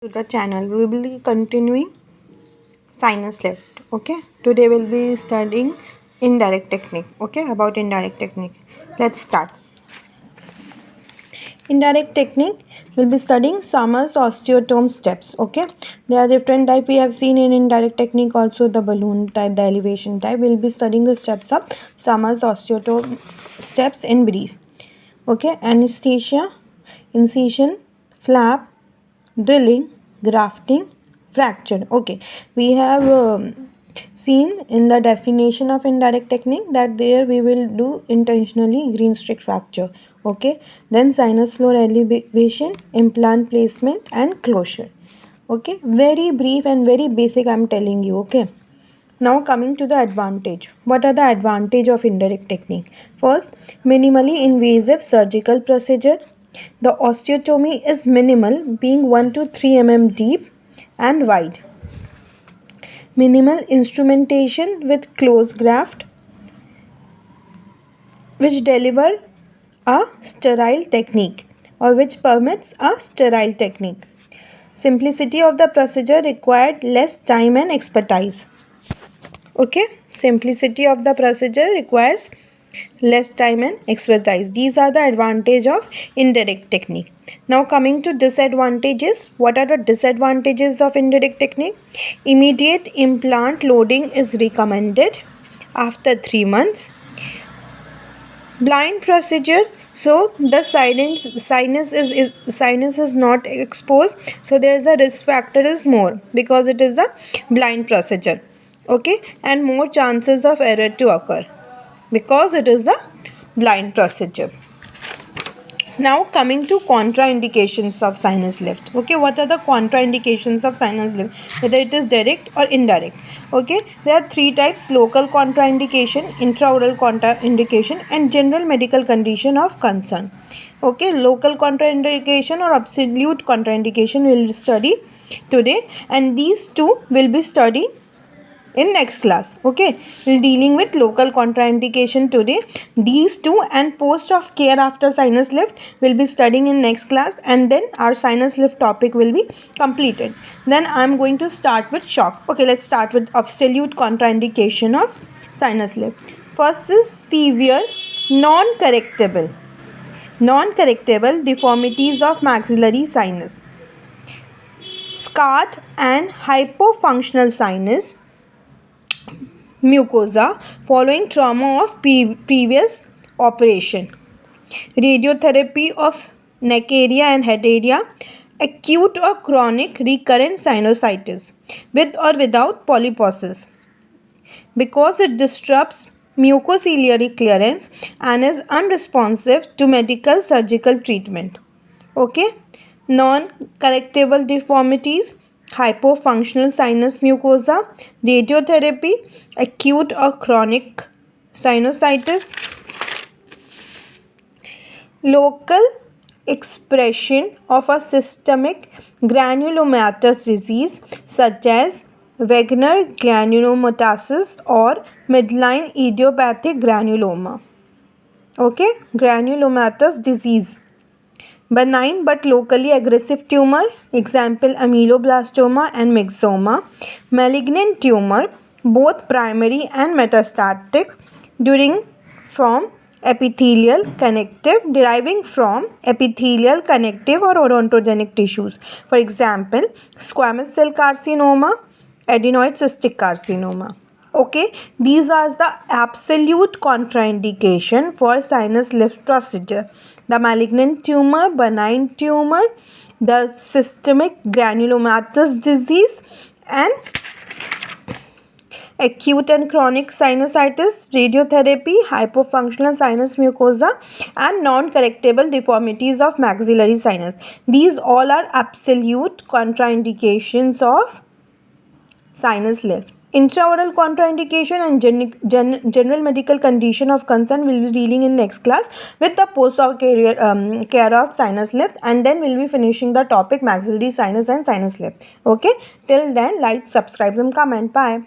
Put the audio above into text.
To the channel. We will be continuing sinus lift. Okay, today we'll be studying indirect technique. Okay, about indirect technique. Let's start. Indirect technique, we'll be studying Summers osteotome steps. Okay, there are different type we have seen in indirect technique, also the balloon type, the elevation type. We'll be studying the steps of Summers osteotome steps in brief. Okay, anesthesia, incision, flap, drilling, grafting, fracture. Okay, we have seen in the definition of indirect technique that there we will do intentionally green streak fracture. Okay, then sinus floor elevation, implant placement and closure. Okay, very brief and very basic I'm telling you. Okay, now coming to the advantage. What are the advantage of indirect technique? First, minimally invasive surgical procedure. The osteotomy is minimal, being 1 to 3 mm deep and wide. Minimal instrumentation with close graft, which deliver a sterile technique or which permits a sterile technique. Simplicity of the procedure required less time and expertise. Okay, simplicity of the procedure requires less time and expertise. These are the advantage of indirect technique. Now coming to disadvantages. What are the disadvantages of indirect technique? Immediate implant loading is recommended after 3 months. Blind procedure, so the sinus is not exposed, so there is the risk factor is more because it is the blind procedure. Okay, and more chances of error to occur because it is the blind procedure. Now coming to contraindications of sinus lift. Okay, what are the contraindications of sinus lift, whether it is direct or indirect? Okay, there are 3 types: local contraindication, intraoral contraindication and general medical condition of concern. Okay, local contraindication or absolute contraindication we will study today, and these two will be studied in next class. Okay, we're dealing with local contraindication today. These two and post of care after sinus lift will be studying in next class, and then our sinus lift topic will be completed. Then I'm going to start with shock. Okay, let's start with absolute contraindication of sinus lift. First is severe non-correctable deformities of maxillary sinus, scarred and hypofunctional sinus mucosa following trauma of previous operation, radiotherapy of neck area and head area, acute or chronic recurrent sinusitis with or without polyposis, because it disrupts mucociliary clearance and is unresponsive to medical surgical treatment. Okay, non-correctable deformities: hypofunctional sinus mucosa, radiotherapy, acute or chronic sinusitis, local expression of a systemic granulomatous disease such as Wegener granulomatosis or midline idiopathic granuloma. Okay, granulomatous disease. Benign but locally aggressive tumor, example ameloblastoma and myxoma. Malignant tumor, both primary and metastatic, deriving from epithelial, connective or odontogenic tissues. For example, squamous cell carcinoma, adenoid cystic carcinoma. Okay, these are the absolute contraindication for sinus lift procedure: the malignant tumor, benign tumor, the systemic granulomatous disease, and acute and chronic sinusitis, radiotherapy, hypofunctional sinus mucosa, and non-correctable deformities of maxillary sinus. These all are absolute contraindications of sinus lift. Intraoral contraindication and general medical condition of concern will be dealing in next class with the post-op care of sinus lift, and then we'll be finishing the topic maxillary sinus and sinus lift. Okay, till then, like, subscribe and comment. Bye.